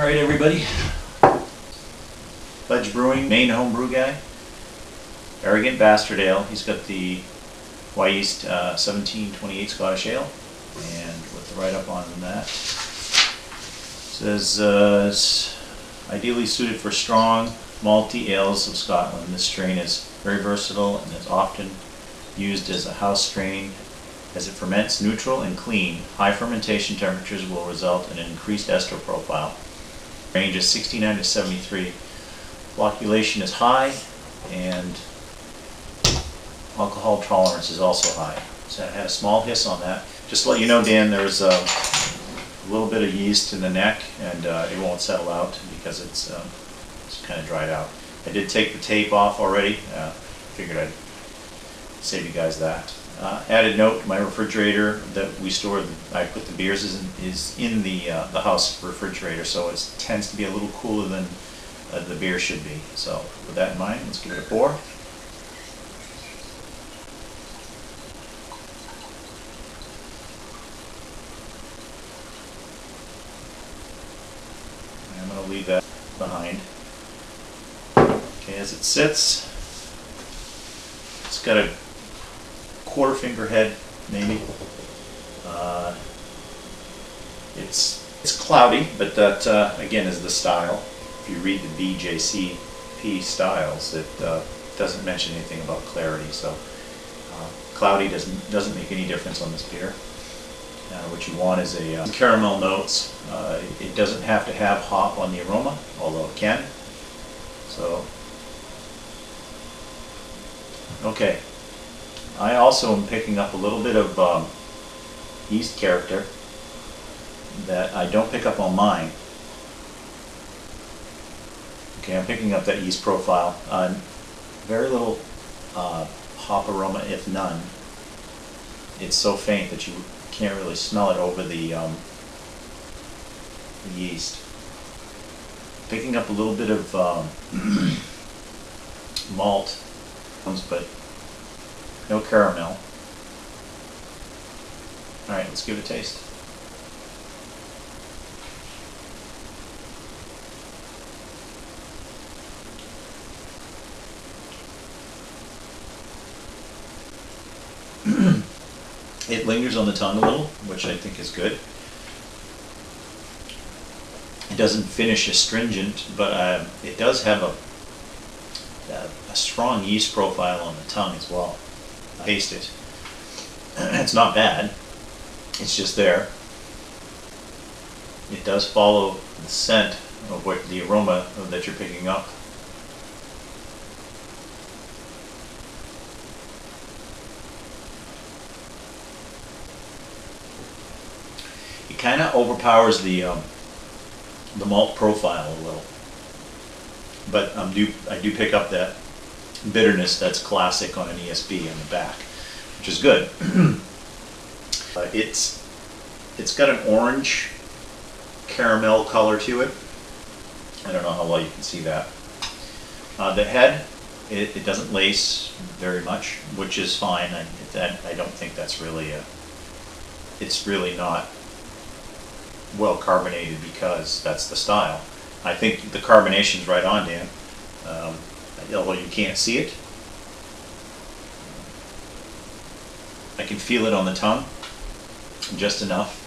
Alright everybody, Pledge Brewing, main homebrew guy, Arrogant Bastardale. He's got the Yeast 1728 Scottish Ale, and with the write-up on that, it says it's ideally suited for strong, malty ales of Scotland. This strain is very versatile and is often used as a house strain as it ferments neutral and clean. High fermentation temperatures will result in an increased ester profile. Range is 69 to 73. Flocculation is high, and alcohol tolerance is also high. So I had a small hiss on that. Just to let you know, Dan, there's a little bit of yeast in the neck, and it won't settle out because it's kind of dried out. I did take the tape off already. Figured I'd save you guys that. Added note: my refrigerator that we store, I put the beers is in the house refrigerator, so it tends to be a little cooler than the beer should be. So with that in mind, let's give it a pour. I'm going to leave that behind. Okay, as it sits, it's got a quarter finger head, maybe. It's cloudy, but that again is the style. If you read the BJCP styles, it doesn't mention anything about clarity. So cloudy doesn't make any difference on this beer. What you want is a caramel notes. It doesn't have to have hop on the aroma, although it can. So okay. I also am picking up a little bit of yeast character that I don't pick up on mine. Okay, I'm picking up that yeast profile. Very little hop aroma, if none. It's so faint that you can't really smell it over the yeast. Picking up a little bit of malt, but no caramel. Alright, let's give it a taste. It lingers on the tongue a little, which I think is good. It doesn't finish astringent, but it does have a strong yeast profile on the tongue as well. Taste it. It's not bad. It's just there. It does follow the scent of what the aroma that you're picking up. It kind of overpowers the malt profile a little, but I do pick up that bitterness that's classic on an ESB on the back, which is good. It's got an orange caramel color to it. I don't know how well you can see that. The head, it doesn't lace very much, which is fine. I don't think that's really it's really not well carbonated because that's the style. I think the carbonation's right on, Dan. Although you can't see it, I can feel it on the tongue just enough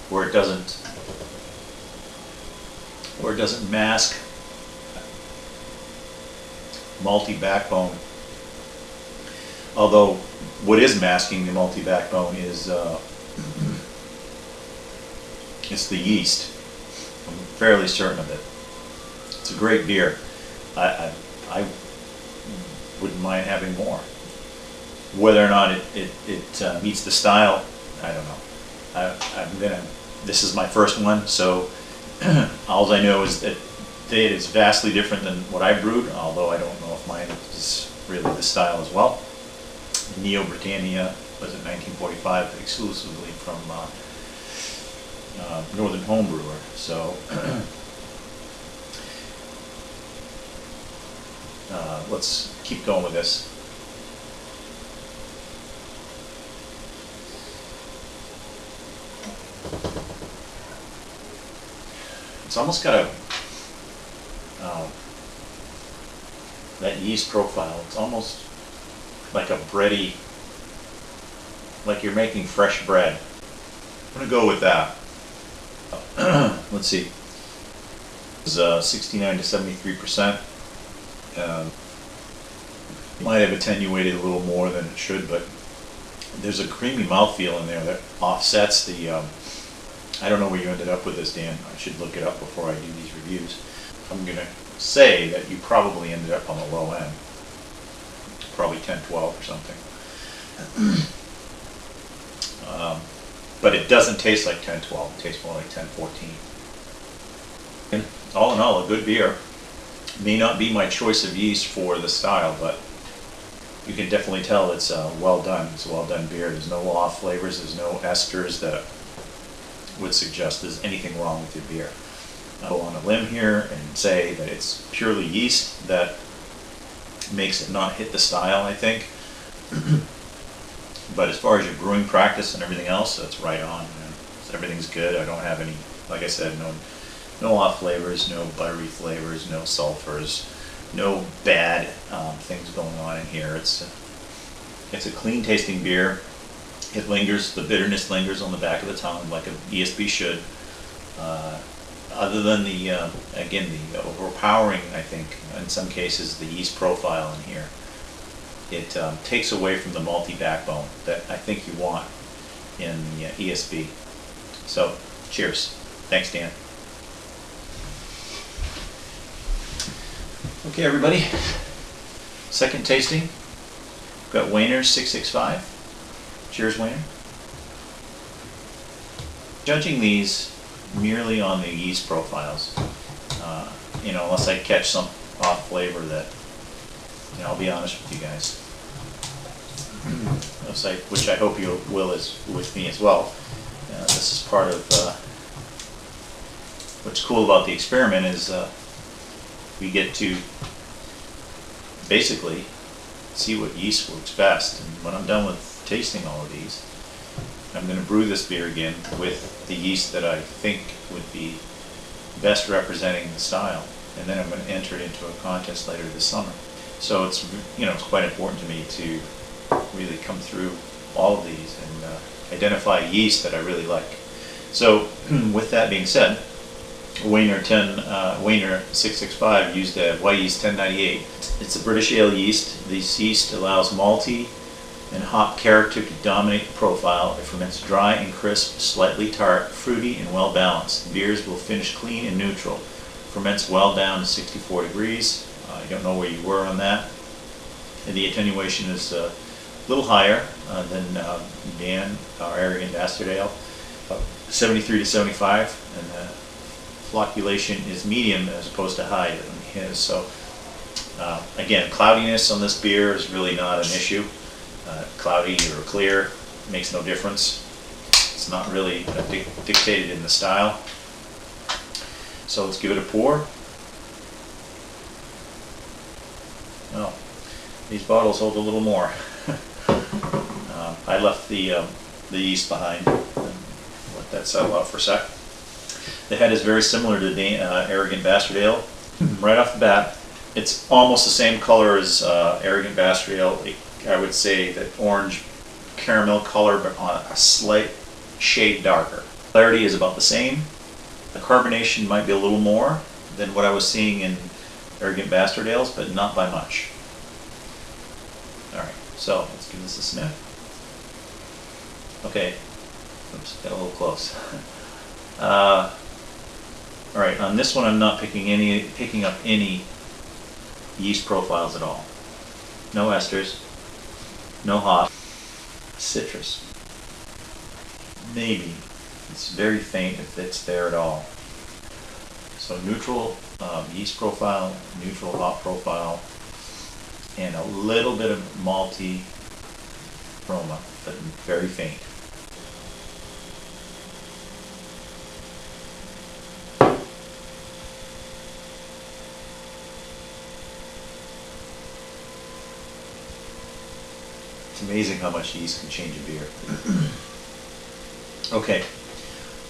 where it doesn't mask malty backbone. Although what is masking the malty backbone is it's the yeast. I'm fairly certain of it. It's a great beer. I wouldn't mind having more. Whether or not it meets the style, I don't know. This is my first one, so all I know is that it is vastly different than what I brewed, although I don't know if mine is really the style as well. Neo Britannia was in 1945, exclusively from Northern Homebrewer. So let's keep going with this. It's almost got a that yeast profile. It's almost like a bready, like you're making fresh bread. I'm gonna go with that. Let's see. It's 69 to 73%. Might have attenuated a little more than it should, but there's a creamy mouthfeel in there that offsets the. I don't know where you ended up with this, Dan. I should look it up before I do these reviews. I'm gonna say that you probably ended up on the low end, probably 10-12 or something. But it doesn't taste like 10-12. It tastes more like 10-14. All in all, a good beer. May not be my choice of yeast for the style, but you can definitely tell it's well done. It's a well done beer. There's no off flavors. There's no esters that would suggest there's anything wrong with your beer. I'll go on a limb here and say that it's purely yeast that makes it not hit the style, I think. But as far as your brewing practice and everything else, that's right on. Everything's good. I don't have any, like I said, no off flavors, no buttery flavors, no sulfurs, no bad things going on in here. It's a clean tasting beer. It lingers, the bitterness lingers on the back of the tongue like an ESB should. Other than the, again, the overpowering, I think, in some cases, the yeast profile in here. It takes away from the malty backbone that I think you want in the ESB. So, cheers. Thanks, Dan. Okay, everybody. Second tasting. We've got Wayner's 665. Cheers, Wayner. Judging these merely on the yeast profiles, unless I catch some off flavor that, I'll be honest with you guys, which I hope you will with me as well. This is part of what's cool about the experiment is we get to basically see what yeast works best. And when I'm done with tasting all of these, I'm going to brew this beer again with the yeast that I think would be best representing the style, and then I'm going to enter it into a contest later this summer. So it's it's quite important to me to really come through all of these and identify yeast that I really like. So with that being said, Wayner 665 used a white yeast 1098. It's a British ale yeast. This yeast allows malty and hop character to dominate the profile. It ferments dry and crisp, slightly tart, fruity, and well balanced. Beers will finish clean and neutral. Ferments well down to 64 degrees. I don't know where you were on that. And the attenuation is a little higher than Dan, our Arrogant Bastardale, 73 to 75, and the flocculation is medium as opposed to high in his. So again, cloudiness on this beer is really not an issue. Cloudy or clear makes no difference. It's not really dictated in the style. So let's give it a pour. Well, these bottles hold a little more. I left the yeast behind. Let that settle out for a sec. The head is very similar to the Arrogant Bastardale. Right off the bat, it's almost the same color as Arrogant Bastardale. I would say that orange caramel color, but on a slight shade darker. Clarity is about the same. The carbonation might be a little more than what I was seeing in Arrogant Bastardales, but not by much. Alright, so let's give this a sniff. Okay, oops, got a little close. Alright, on this one I'm not picking up any yeast profiles at all. No esters, no hop, citrus. Maybe. It's very faint if it's there at all. So neutral yeast profile, neutral hop profile, and a little bit of malty aroma, but very faint. It's amazing how much yeast can change a beer. Okay,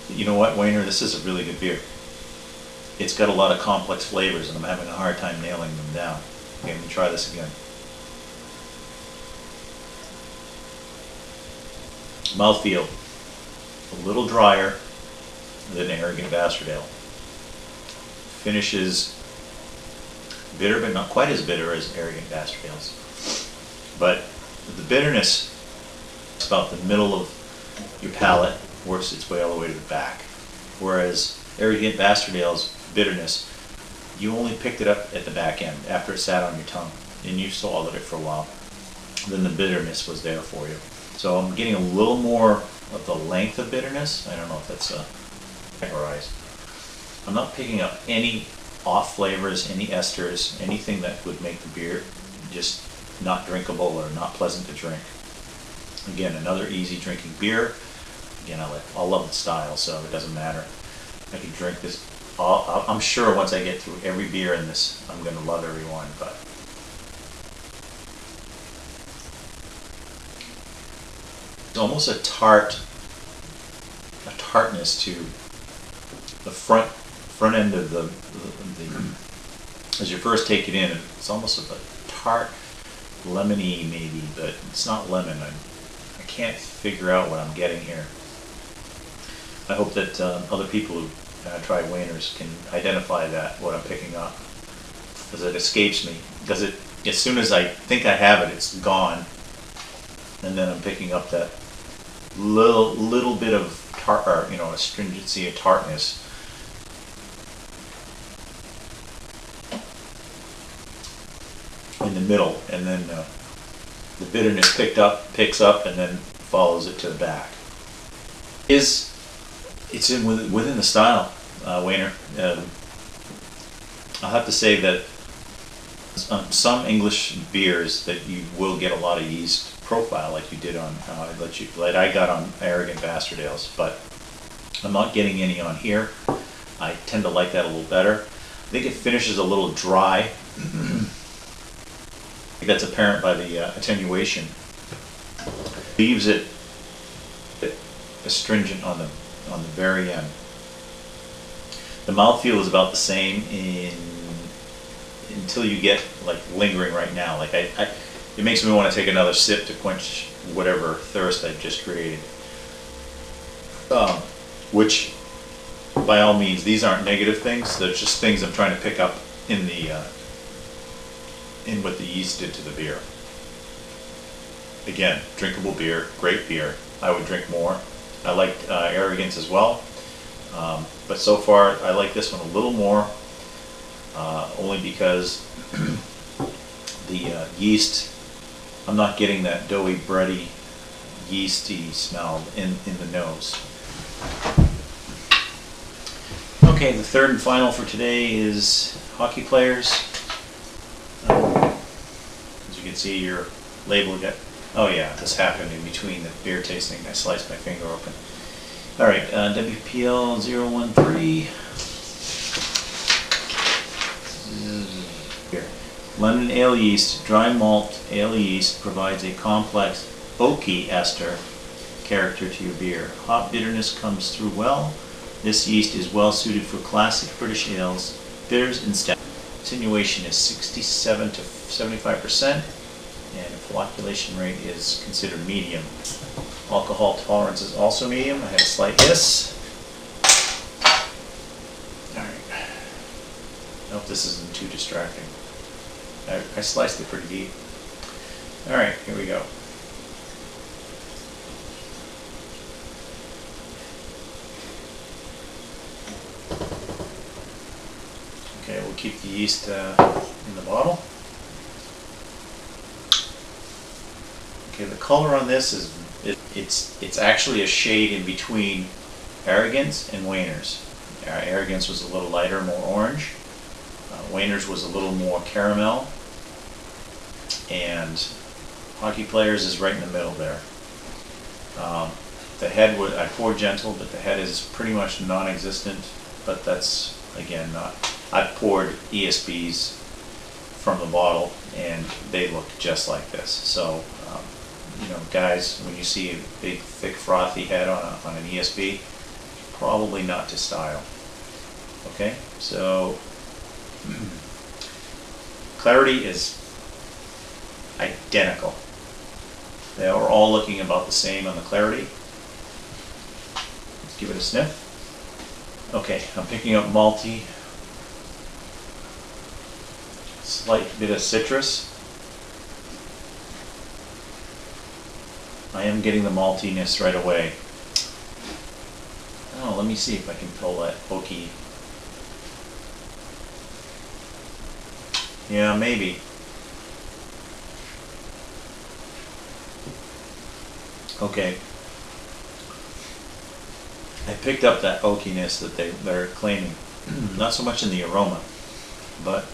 you know what, Wayner, this is a really good beer. It's got a lot of complex flavors and I'm having a hard time nailing them down. Okay, let me try this again. Mouthfeel, a little drier than Arrogant Bastardale. Finishes bitter, but not quite as bitter as Arrogant Bastardale's. But the bitterness is about the middle of your palate, works its way all the way to the back. Whereas Arrogant Bastardale's bitterness, you only picked it up at the back end after it sat on your tongue and you swallowed it for a while. Then the bitterness was there for you. So I'm getting a little more of the length of bitterness. I don't know if that's categorized. I'm not picking up any off flavors, any esters, anything that would make the beer just not drinkable or not pleasant to drink. Again, another easy drinking beer. Again, I love the style, so it doesn't matter. I can drink this. I'm sure once I get through every beer in this, I'm going to love every one. But it's almost a tartness to the front end of the as you first take it in. It's almost a tart, lemony maybe, but it's not lemon. I can't figure out what I'm getting here. I hope that other people who try Wayners can identify that, what I'm picking up, because it escapes me. Because it, as soon as I think I have it, it's gone, and then I'm picking up that little bit of tart, or astringency, a tartness. In the middle, and then the bitterness picks up, and then follows it to the back. It's within the style, Wayner. I'll have to say that some English beers that you will get a lot of yeast profile, like you did on like I got on Arrogant Bastardales, but I'm not getting any on here. I tend to like that a little better. I think it finishes a little dry. That's apparent by the attenuation. Leaves it astringent on the very end. The mouthfeel is about the same until you get like lingering right now. Like it makes me want to take another sip to quench whatever thirst I've just created. Which, by all means, these aren't negative things. They're just things I'm trying to pick up in what the yeast did to the beer. Again, drinkable beer, great beer. I would drink more. I liked Arrogance as well, but so far I like this one a little more, only because the yeast, I'm not getting that doughy, bready, yeasty smell in the nose. Okay, the third and final for today is Hockyplr's. As you can see, your label got. Oh yeah, this happened in between the beer tasting. I sliced my finger open. All right, WPL 013. Here. London ale yeast, dry malt ale yeast provides a complex oaky ester character to your beer. Hop bitterness comes through well. This yeast is well suited for classic British ales, bitters, and stouts. Attenuation is 67 to 75%. And flocculation rate is considered medium. Alcohol tolerance is also medium. I had a slight hiss. Alright. I hope this isn't too distracting. I sliced it pretty deep. Alright, here we go. Okay, we'll keep the yeast in the bottle. Okay, the color on this is it's actually a shade in between Arrogance and Wayners. Arrogance was a little lighter, more orange. Wayners was a little more caramel, and Hockyplr's is right in the middle there. The head I poured gentle, but the head is pretty much non-existent. But that's again not. I poured ESBs from the bottle, and they look just like this. So. Guys, when you see a big, thick, frothy head on an ESB, probably not to style. Okay, so Clarity is identical. They are all looking about the same on the clarity. Let's give it a sniff. Okay, I'm picking up malty, slight bit of citrus. I am getting the maltiness right away. Oh, let me see if I can pull that Hookie. Yeah, maybe. Okay. I picked up that oakiness that they're claiming. Not so much in the aroma, but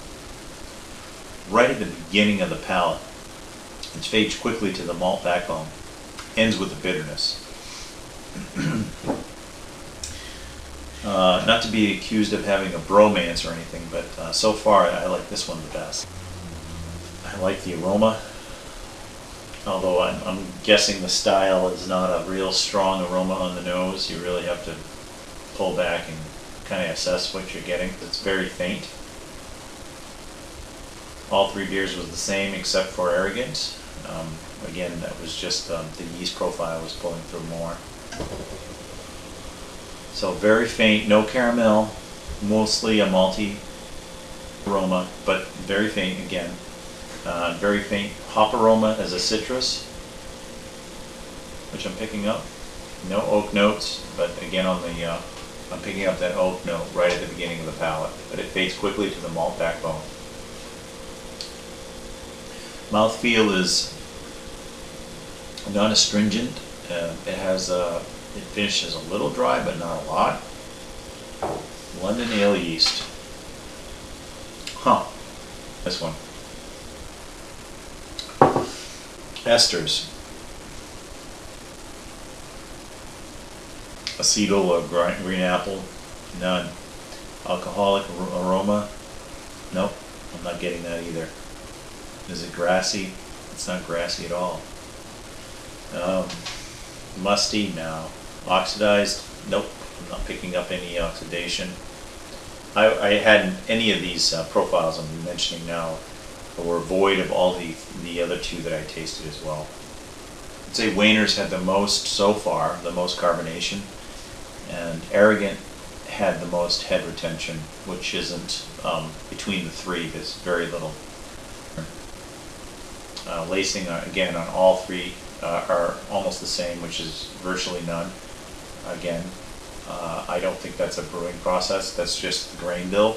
right at the beginning of the palate. It fades quickly to the malt backbone. Ends with the bitterness. Not to be accused of having a bromance or anything, but so far I like this one the best. I like the aroma, although I'm guessing the style is not a real strong aroma on the nose. You really have to pull back and kind of assess what you're getting. It's very faint. All three beers was the same except for Arrogant. Again, that was just the yeast profile was pulling through more. So very faint, no caramel, mostly a malty aroma, but very faint again. Very faint hop aroma as a citrus, which I'm picking up. No oak notes, but again on the I'm picking up that oak note right at the beginning of the palate, but it fades quickly to the malt backbone. Mouthfeel is not astringent. It finishes a little dry, but not a lot. London ale yeast. Huh. This one. Esters. Acetal or green apple. None. Alcoholic aroma. Nope. I'm not getting that either. Is it grassy? It's not grassy at all. Musty? No. Oxidized? Nope. I'm not picking up any oxidation. I hadn't any of these profiles I'm mentioning now were void of all the other two that I tasted as well. I'd say Wayner's had the most so far, the most carbonation, and Arrogant had the most head retention, which isn't between the three. There's very little. Lacing again on all three are almost the same, which is virtually none. Again, I don't think that's a brewing process. That's just the grain bill.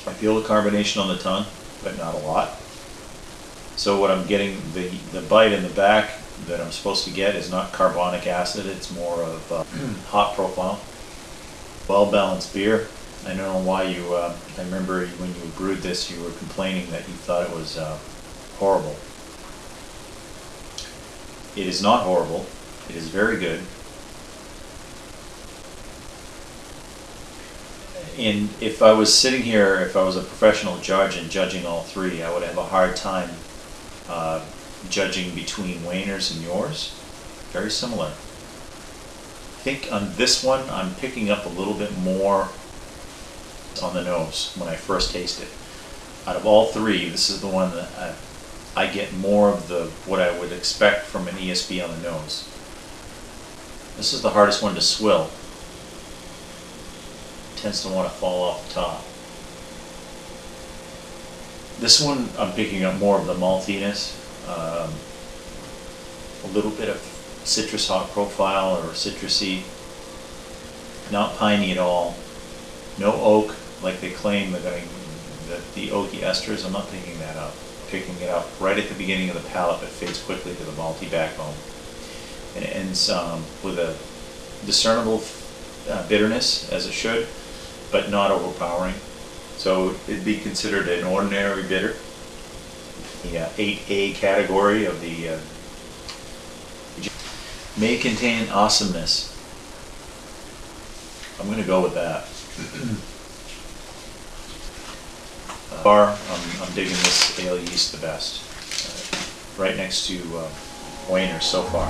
I feel the carbonation on the tongue, but not a lot. So what I'm getting, the bite in the back that I'm supposed to get is not carbonic acid. It's more of hop profile. Well-balanced beer. I don't know why you, I remember when you brewed this, you were complaining that you thought it was horrible. It is not horrible. It is very good. And if I was sitting here, if I was a professional judge and judging all three, I would have a hard time judging between Wayner's and yours. Very similar. I think on this one, I'm picking up a little bit more on the nose when I first taste it. Out of all three, this is the one that I get more of what I would expect from an ESB on the nose. This is the hardest one to swill. It tends to want to fall off the top. This one I'm picking up more of the maltiness, a little bit of citrus hop profile or citrusy, not piney at all. No oak like they claim that the oaky esters. I'm not picking that up. Picking it up right at the beginning of the palate, but fades quickly to the malty backbone. And it ends with a discernible bitterness, as it should, but not overpowering. So it'd be considered an ordinary bitter. The 8A category of the may contain awesomeness. I'm going to go with that. I'm digging this ale yeast the best. Right next to Wayner's so far.